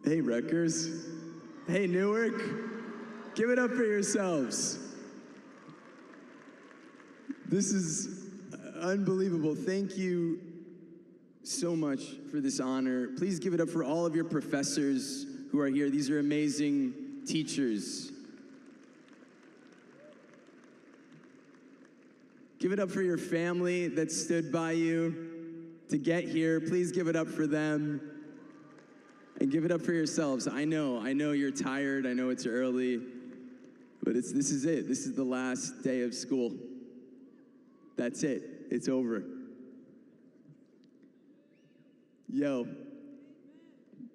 Hey, Rutgers. Hey, Newark. Give it up for yourselves. This is unbelievable. Thank you so much for this honor. Please give it up for all of your professors who are here. These are amazing teachers. Give it up for your family that stood by you to get here. Please give it up for them. And give it up for yourselves. I know you're tired. I know it's early. But this is it. This is the last day of school. That's it. It's over. Yo.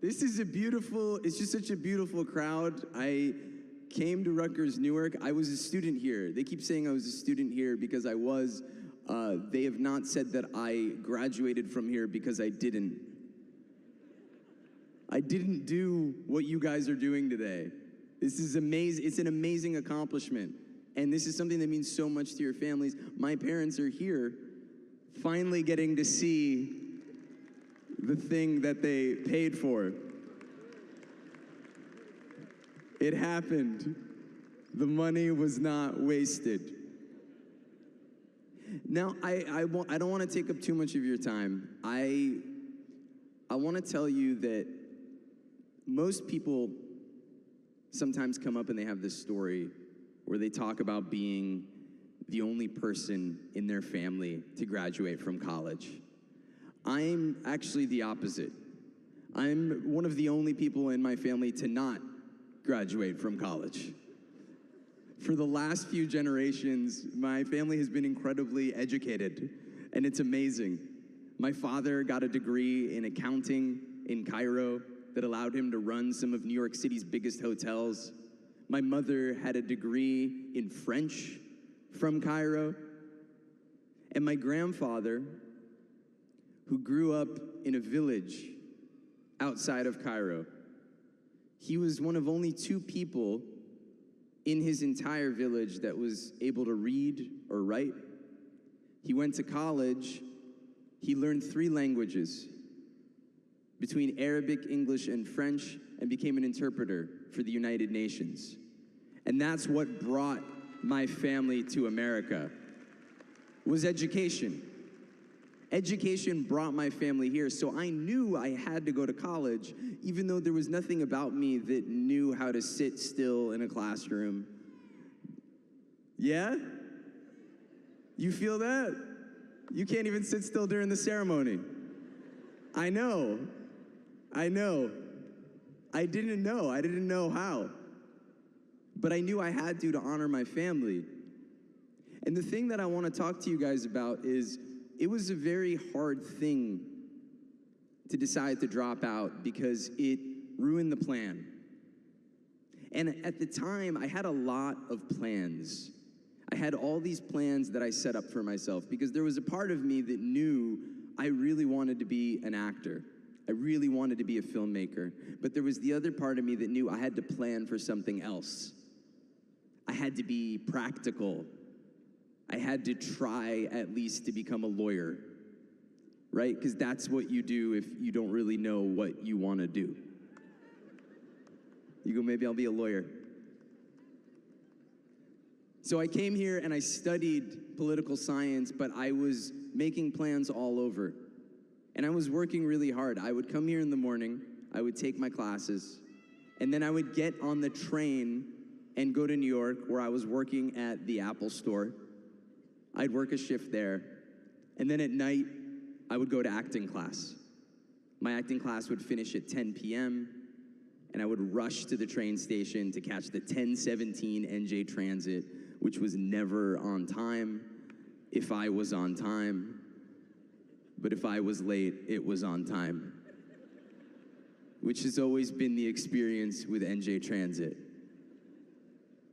This is it's just such a beautiful crowd. I came to Rutgers Newark. I was a student here. They keep saying I was a student here because I was. They have not said that I graduated from here because I didn't. I didn't do what you guys are doing today. This is amazing. It's an amazing accomplishment. And this is something that means so much to your families. My parents are here, finally getting to see the thing that they paid for. It happened. The money was not wasted. Now, I don't want to take up too much of your time. I want to tell you that most people sometimes come up and they have this story where they talk about being the only person in their family to graduate from college. I'm actually the opposite. I'm one of the only people in my family to not graduate from college. For the last few generations, my family has been incredibly educated, and it's amazing. My father got a degree in accounting in Cairo that allowed him to run some of New York City's biggest hotels. My mother had a degree in French from Cairo. And my grandfather, who grew up in a village outside of Cairo, he was one of only 2 people in his entire village that was able to read or write. He went to college. He learned 3 languages, between Arabic, English, and French, and became an interpreter for the United Nations. And that's what brought my family to America, was education. Education brought my family here, so I knew I had to go to college, even though there was nothing about me that knew how to sit still in a classroom. Yeah? You feel that? You can't even sit still during the ceremony. I know. I didn't know how. But I knew I had to honor my family. And the thing that I want to talk to you guys about is, it was a very hard thing to decide to drop out because it ruined the plan. And at the time, I had a lot of plans. I had all these plans that I set up for myself because there was a part of me that knew I really wanted to be an actor. I really wanted to be a filmmaker, but there was the other part of me that knew I had to plan for something else. I had to be practical. I had to try at least to become a lawyer, right? Because that's what you do if you don't really know what you want to do. You go, maybe I'll be a lawyer. So I came here and I studied political science, but I was making plans all over. And I was working really hard. I would come here in the morning, I would take my classes, and then I would get on the train and go to New York, where I was working at the Apple store. I'd work a shift there. And then at night, I would go to acting class. My acting class would finish at 10 p.m., and I would rush to the train station to catch the 10:17 NJ Transit, which was never on time, if I was on time. But if I was late, it was on time, which has always been the experience with NJ Transit.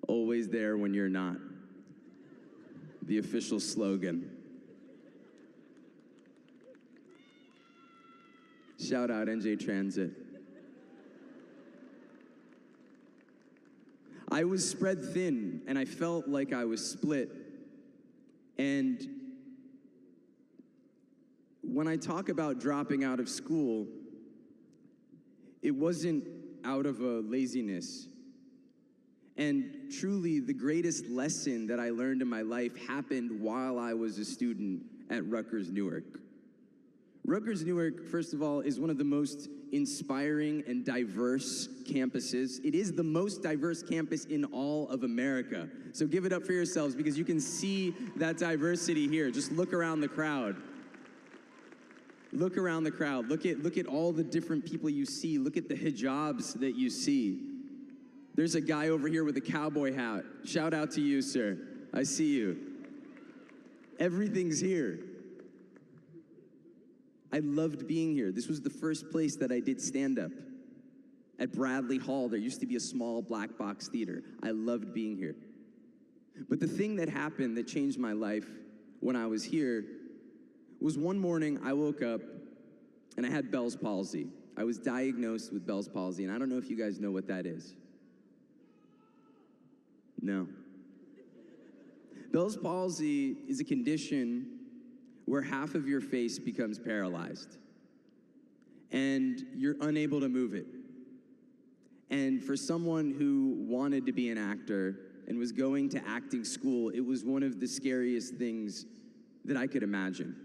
Always there when you're not. The official slogan. Shout out NJ Transit. I was spread thin, and I felt like I was split. And when I talk about dropping out of school, it wasn't out of a laziness. And truly, the greatest lesson that I learned in my life happened while I was a student at Rutgers Newark. Rutgers Newark, first of all, is one of the most inspiring and diverse campuses. It is the most diverse campus in all of America. So give it up for yourselves, because you can see that diversity here. Just look around the crowd. Look around the crowd. Look at all the different people you see. Look at the hijabs that you see. There's a guy over here with a cowboy hat. Shout out to you, sir. I see you. Everything's here. I loved being here. This was the first place that I did stand-up. At Bradley Hall, there used to be a small black box theater. I loved being here. But the thing that happened that changed my life when I was here was one morning I woke up and I had Bell's palsy. I was diagnosed with Bell's palsy, and I don't know if you guys know what that is. No. Bell's palsy is a condition where half of your face becomes paralyzed and you're unable to move it. And for someone who wanted to be an actor and was going to acting school, it was one of the scariest things that I could imagine.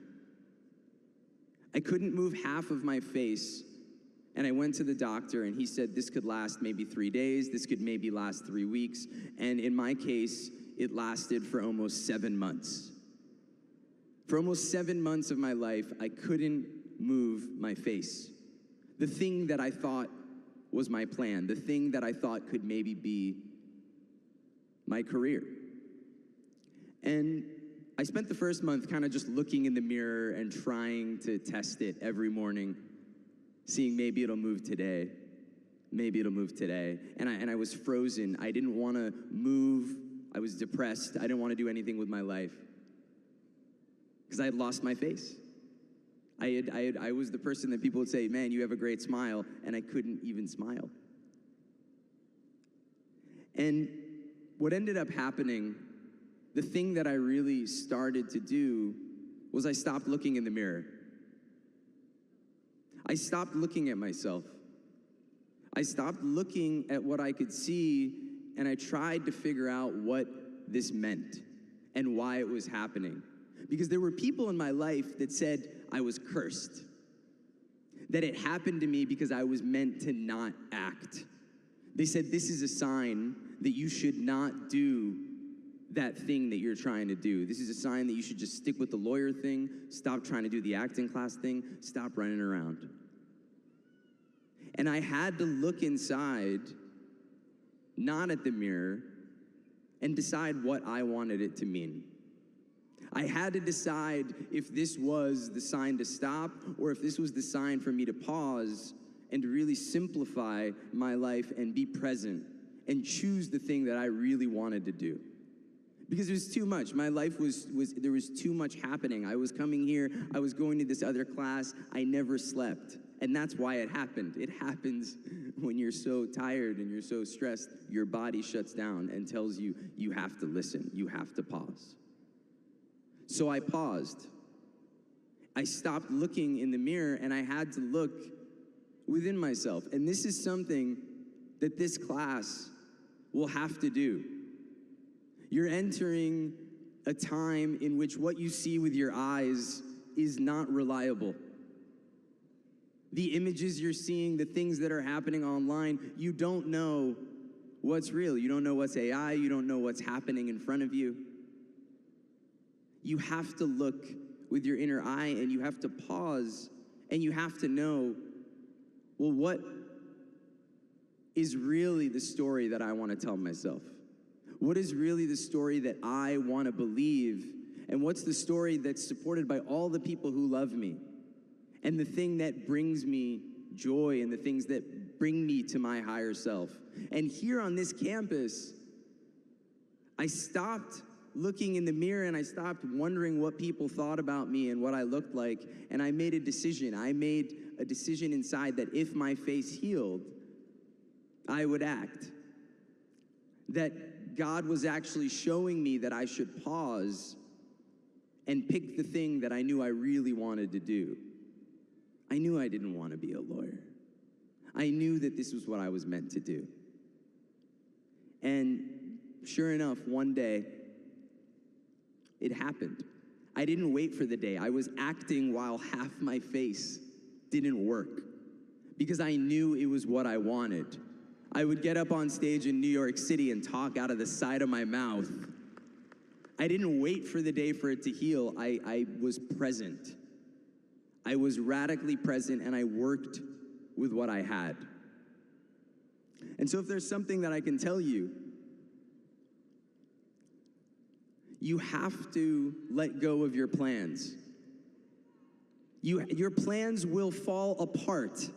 I couldn't move half of my face, and I went to the doctor and he said this could last maybe 3 days, this could maybe last 3 weeks, and in my case, it lasted for almost 7 months. For almost 7 months of my life, I couldn't move my face. The thing that I thought was my plan, the thing that I thought could maybe be my career. And I spent the first month kind of just looking in the mirror and trying to test it every morning, seeing maybe it'll move today, maybe it'll move today. And I was frozen. I didn't want to move. I was depressed. I didn't want to do anything with my life, because I had lost my face. I was the person that people would say, man, you have a great smile, and I couldn't even smile. And what ended up happening, the thing that I really started to do, was I stopped looking in the mirror. I stopped looking at myself. I stopped looking at what I could see, and I tried to figure out what this meant and why it was happening. Because there were people in my life that said I was cursed, that it happened to me because I was meant to not act. They said, this is a sign that you should not do that thing that you're trying to do. This is a sign that you should just stick with the lawyer thing, stop trying to do the acting class thing, stop running around. And I had to look inside, not at the mirror, and decide what I wanted it to mean. I had to decide if this was the sign to stop, or if this was the sign for me to pause and to really simplify my life and be present and choose the thing that I really wanted to do. Because it was too much. My life there was too much happening. I was coming here, I was going to this other class, I never slept. And that's why it happened. It happens when you're so tired and you're so stressed, your body shuts down and tells you, you have to listen, you have to pause. So I paused. I stopped looking in the mirror, and I had to look within myself. And this is something that this class will have to do. You're entering a time in which what you see with your eyes is not reliable. The images you're seeing, the things that are happening online, you don't know what's real. You don't know what's AI. You don't know what's happening in front of you. You have to look with your inner eye, and you have to pause, and you have to know, well, what is really the story that I want to tell myself? What is really the story that I want to believe? And what's the story that's supported by all the people who love me? And the thing that brings me joy, and the things that bring me to my higher self. And here on this campus, I stopped looking in the mirror, and I stopped wondering what people thought about me and what I looked like, and I made a decision. I made a decision inside that if my face healed, I would act. That God was actually showing me that I should pause and pick the thing that I knew I really wanted to do. I knew I didn't want to be a lawyer. I knew that this was what I was meant to do. And sure enough, one day, it happened. I didn't wait for the day. I was acting while half my face didn't work because I knew it was what I wanted. I would get up on stage in New York City and talk out of the side of my mouth. I didn't wait for the day for it to heal. I was present. I was radically present, and I worked with what I had. And so if there's something that I can tell you, you have to let go of your plans. Your plans will fall apart,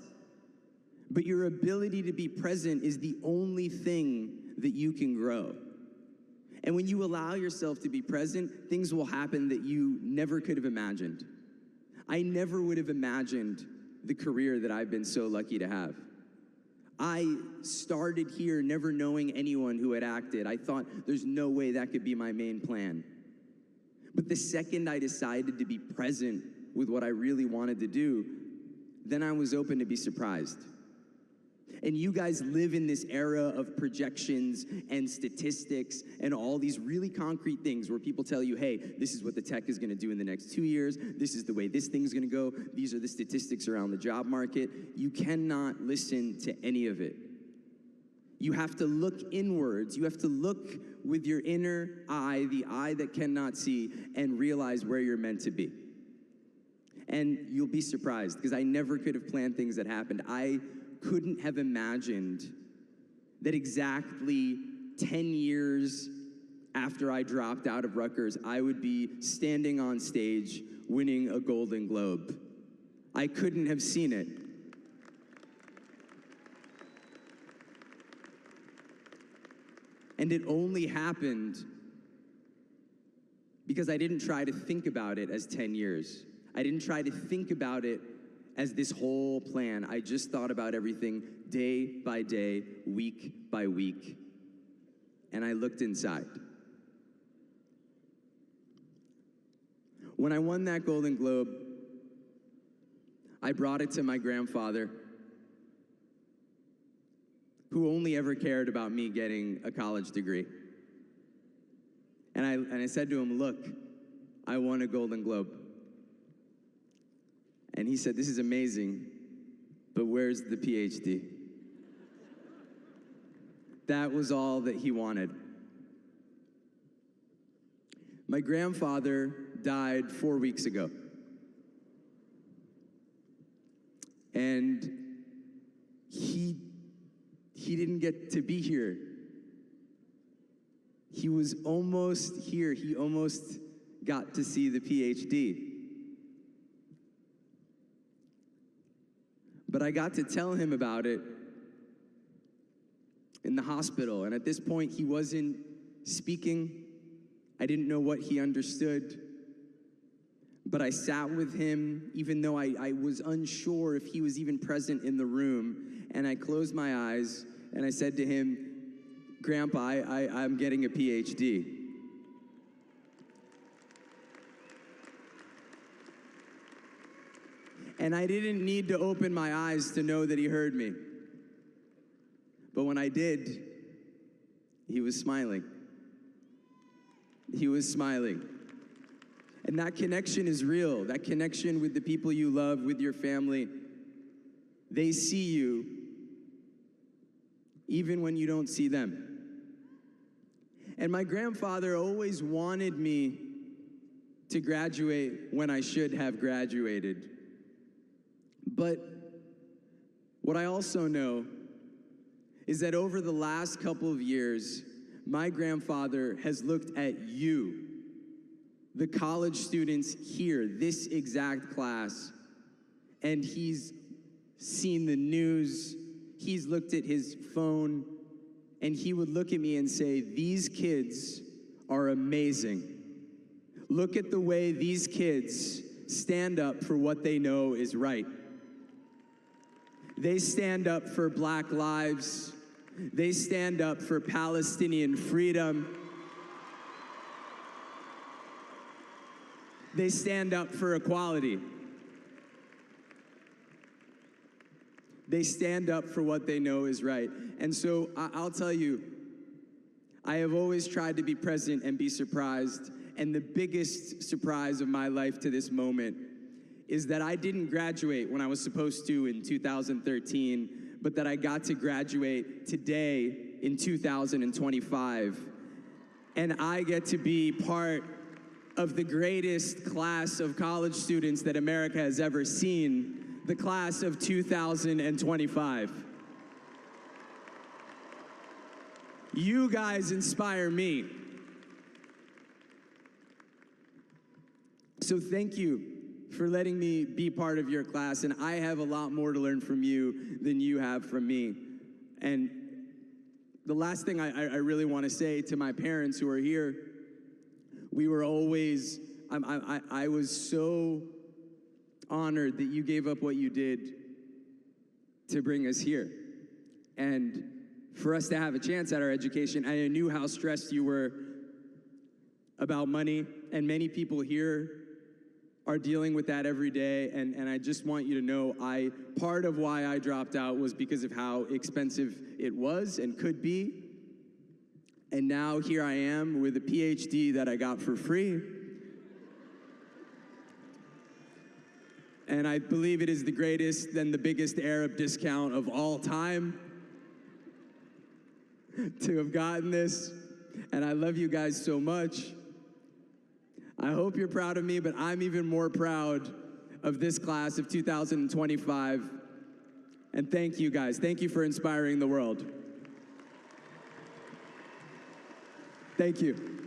but your ability to be present is the only thing that you can grow. And when you allow yourself to be present, things will happen that you never could have imagined. I never would have imagined the career that I've been so lucky to have. I started here never knowing anyone who had acted. I thought there's no way that could be my main plan. But the second I decided to be present with what I really wanted to do, then I was open to be surprised. And you guys live in this era of projections and statistics and all these really concrete things where people tell you, hey, this is what the tech is going to do in the next 2 years. This is the way this thing's going to go. These are the statistics around the job market. You cannot listen to any of it. You have to look inwards. You have to look with your inner eye, the eye that cannot see, and realize where you're meant to be. And you'll be surprised because I never could have planned things that happened. I couldn't have imagined that exactly 10 years after I dropped out of Rutgers, I would be standing on stage winning a Golden Globe. I couldn't have seen it. And it only happened because I didn't try to think about it as 10 years. I didn't try to think about it as this whole plan. I just thought about everything day by day, week by week, and I looked inside. When I won that Golden Globe, I brought it to my grandfather, who only ever cared about me getting a college degree. And I said to him, look, I won a Golden Globe. And he said, this is amazing, but where's the PhD? That was all that he wanted. My grandfather died 4 weeks ago. And he didn't get to be here. He was almost here. He almost got to see the PhD. But I got to tell him about it in the hospital. And at this point, he wasn't speaking. I didn't know what he understood. But I sat with him, even though I was unsure if he was even present in the room. And I closed my eyes, and I said to him, Grandpa, I'm getting a PhD. And I didn't need to open my eyes to know that he heard me. But when I did, he was smiling. He was smiling. And that connection is real. That connection with the people you love, with your family. They see you even when you don't see them. And my grandfather always wanted me to graduate when I should have graduated. But what I also know is that over the last couple of years, my grandfather has looked at you, the college students here, this exact class, and he's seen the news, he's looked at his phone, and he would look at me and say, these kids are amazing. Look at the way these kids stand up for what they know is right. They stand up for Black lives. They stand up for Palestinian freedom. They stand up for equality. They stand up for what they know is right. And so I'll tell you, I have always tried to be present and be surprised. And the biggest surprise of my life to this moment is that I didn't graduate when I was supposed to in 2013, but that I got to graduate today in 2025. And I get to be part of the greatest class of college students that America has ever seen, the class of 2025. You guys inspire me. So thank you for letting me be part of your class, and I have a lot more to learn from you than you have from me. And the last thing I really want to say to my parents who are here, we were always, I was so honored that you gave up what you did to bring us here. And for us to have a chance at our education, I knew how stressed you were about money, and many people here are dealing with that every day, and I just want you to know, part of why I dropped out was because of how expensive it was and could be. And now here I am with a PhD that I got for free. And I believe it is the greatest and the biggest Arab discount of all time to have gotten this. And I love you guys so much. I hope you're proud of me, but I'm even more proud of this class of 2025. And thank you guys. Thank you for inspiring the world. Thank you.